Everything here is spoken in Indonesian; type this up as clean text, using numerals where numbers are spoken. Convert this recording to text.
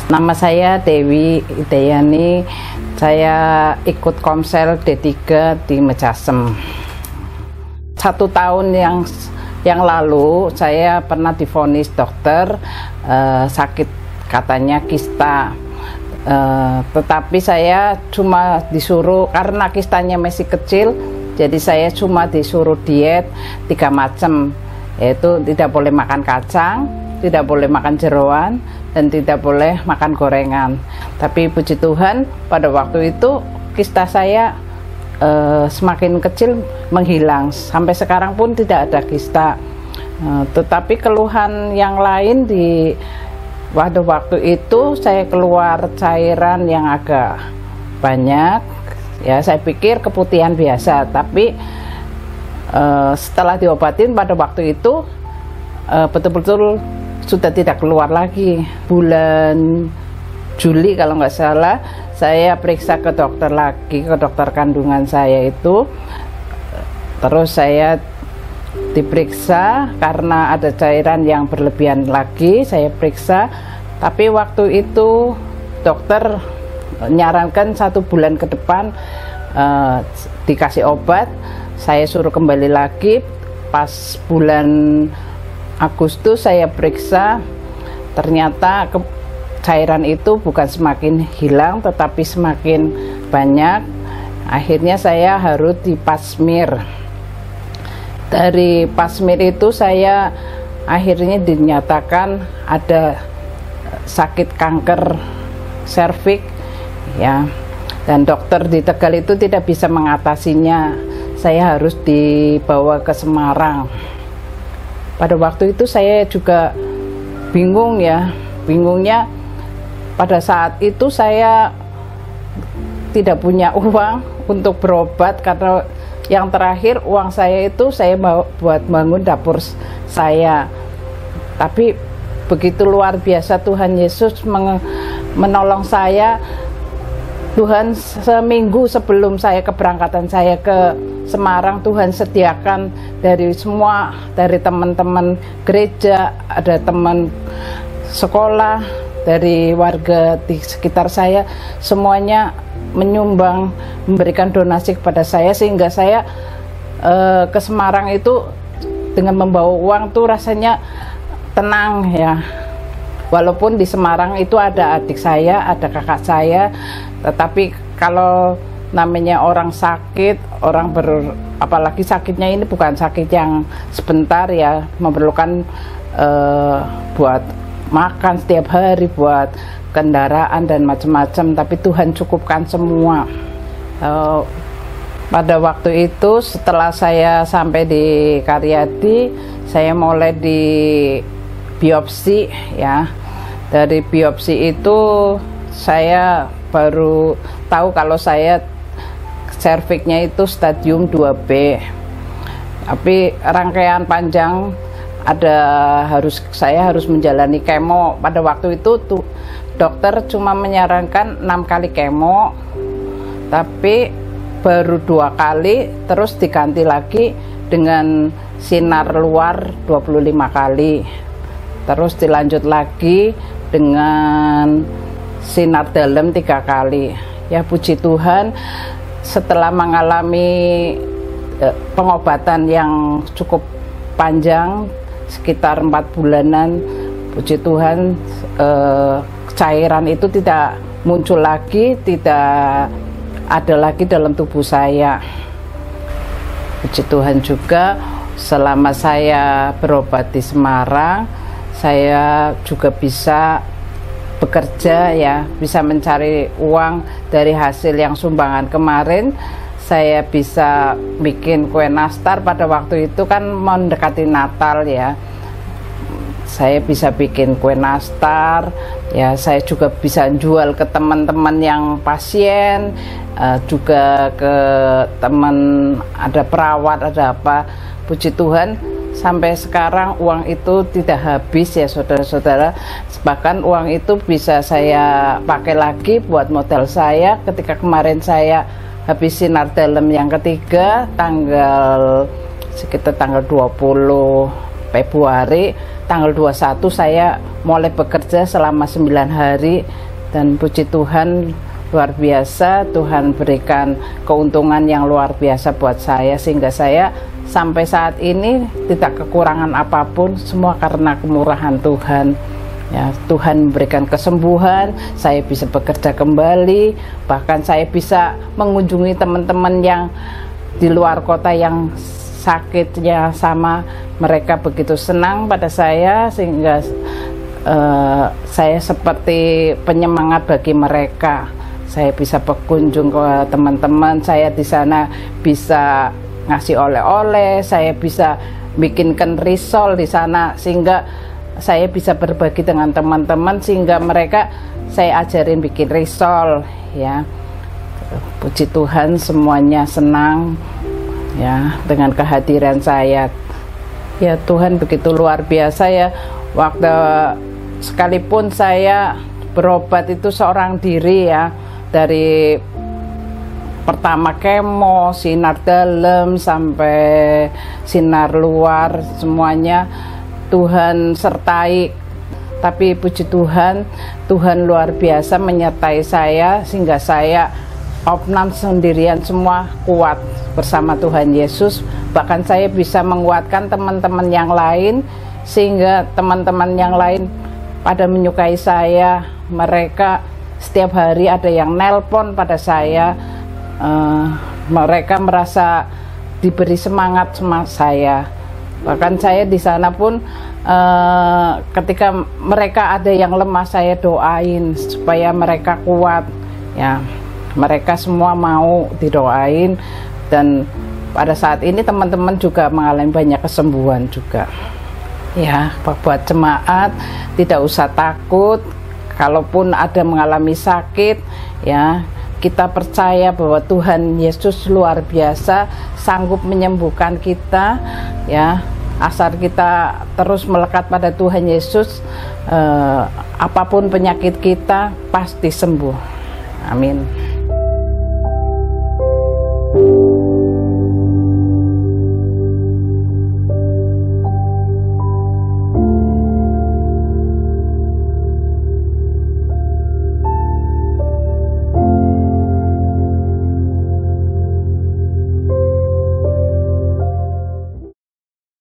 Nama saya Dewi Idayani, saya ikut komsel D3 di Mejasem. 1 tahun yang lalu saya pernah divonis dokter sakit, katanya kista. Tetapi saya cuma disuruh, karena kistanya masih kecil, jadi saya cuma disuruh diet 3 macam, yaitu tidak boleh makan kacang, tidak boleh makan jeroan, dan tidak boleh makan gorengan. Tapi puji Tuhan pada waktu itu kista saya semakin kecil menghilang, sampai sekarang pun tidak ada kista. Tetapi keluhan yang lain pada waktu itu saya keluar cairan yang agak banyak, ya saya pikir keputihan biasa, tapi setelah diobatin pada waktu itu betul-betul sudah tidak keluar lagi. Bulan Juli kalau nggak salah saya periksa ke dokter lagi, ke dokter kandungan saya itu, terus saya diperiksa karena ada cairan yang berlebihan lagi, saya periksa, tapi waktu itu dokter menyarankan 1 bulan ke depan dikasih obat. Saya suruh kembali lagi. Pas bulan Agustus saya periksa, ternyata cairan itu bukan semakin hilang tetapi semakin banyak. Akhirnya saya harus dipasmir. Dari pasmir itu saya akhirnya dinyatakan ada sakit kanker serviks, ya, dan dokter di Tegal itu tidak bisa mengatasinya. Saya harus dibawa ke Semarang. Pada waktu itu saya juga bingung, ya, bingungnya pada saat itu saya tidak punya uang untuk berobat, karena yang terakhir uang saya itu saya mau buat bangun dapur saya. Tapi begitu luar biasa Tuhan Yesus menolong saya. Tuhan seminggu sebelum saya keberangkatan saya ke Semarang, Tuhan sediakan dari teman-teman gereja, ada teman sekolah, dari warga di sekitar saya, semuanya menyumbang, memberikan donasi kepada saya, sehingga saya ke Semarang itu dengan membawa uang tuh rasanya tenang, ya. Walaupun di Semarang itu ada adik saya, ada kakak saya, tetapi kalau namanya orang sakit, apalagi sakitnya ini bukan sakit yang sebentar, ya, memerlukan buat makan setiap hari, buat kendaraan dan macam-macam, tapi Tuhan cukupkan semua. Pada waktu itu setelah saya sampai di Karyadi, saya mulai di biopsi, ya. Dari biopsi itu saya baru tahu kalau saya serviksnya itu stadium 2B. Tapi rangkaian panjang saya harus menjalani kemo. Pada waktu itu dokter cuma menyarankan 6 kali kemo, tapi baru 2 kali, terus diganti lagi dengan sinar luar 25 kali, terus dilanjut lagi dengan sinar dalam 3 kali. Ya, puji Tuhan, setelah mengalami pengobatan yang cukup panjang sekitar 4 bulanan, puji Tuhan cairan itu tidak muncul lagi, tidak ada lagi dalam tubuh saya. Puji Tuhan juga selama saya berobat di Semarang, saya juga bisa bekerja, ya, bisa mencari uang dari hasil yang sumbangan kemarin. Saya bisa bikin kue nastar, pada waktu itu kan mendekati Natal, ya. Saya bisa bikin kue nastar, ya, saya juga bisa jual ke teman-teman yang pasien, juga ke teman, ada perawat, ada apa. Puji Tuhan, sampai sekarang uang itu tidak habis, ya saudara-saudara. Bahkan uang itu bisa saya pakai lagi buat modal saya. Ketika kemarin saya habis sinar dalam yang ketiga, sekitar tanggal 20 Februari, tanggal 21 saya mulai bekerja selama 9 hari, dan puji Tuhan luar biasa, Tuhan berikan keuntungan yang luar biasa buat saya, sehingga saya sampai saat ini tidak kekurangan apapun, semua karena kemurahan Tuhan. Ya, Tuhan memberikan kesembuhan, saya bisa bekerja kembali, bahkan saya bisa mengunjungi teman-teman yang di luar kota yang sakitnya sama, mereka begitu senang pada saya, sehingga saya seperti penyemangat bagi mereka. Saya bisa berkunjung ke teman-teman, saya di sana bisa ngasih oleh-oleh, saya bisa bikinkan risol di sana, sehingga saya bisa berbagi dengan teman-teman, sehingga mereka saya ajarin bikin risol. Ya, puji Tuhan semuanya senang ya dengan kehadiran saya. Ya, Tuhan begitu luar biasa ya. Waktu sekalipun saya berobat itu seorang diri ya, dari pertama kemo, sinar dalam sampai sinar luar, semuanya Tuhan sertai. Tapi puji Tuhan, Tuhan luar biasa menyertai saya, sehingga saya opnam sendirian semua kuat bersama Tuhan Yesus. Bahkan saya bisa menguatkan teman-teman yang lain, sehingga teman-teman yang lain pada menyukai saya. Mereka setiap hari ada yang nelpon pada saya, mereka merasa diberi semangat sama saya. Bahkan saya di sana pun ketika mereka ada yang lemah, saya doain supaya mereka kuat. Ya, mereka semua mau didoain, dan pada saat ini teman-teman juga mengalami banyak kesembuhan juga. Ya, buat jemaat tidak usah takut, kalaupun ada mengalami sakit, ya kita percaya bahwa Tuhan Yesus luar biasa, sanggup menyembuhkan kita. Ya, asal kita terus melekat pada Tuhan Yesus, apapun penyakit kita pasti sembuh. Amin.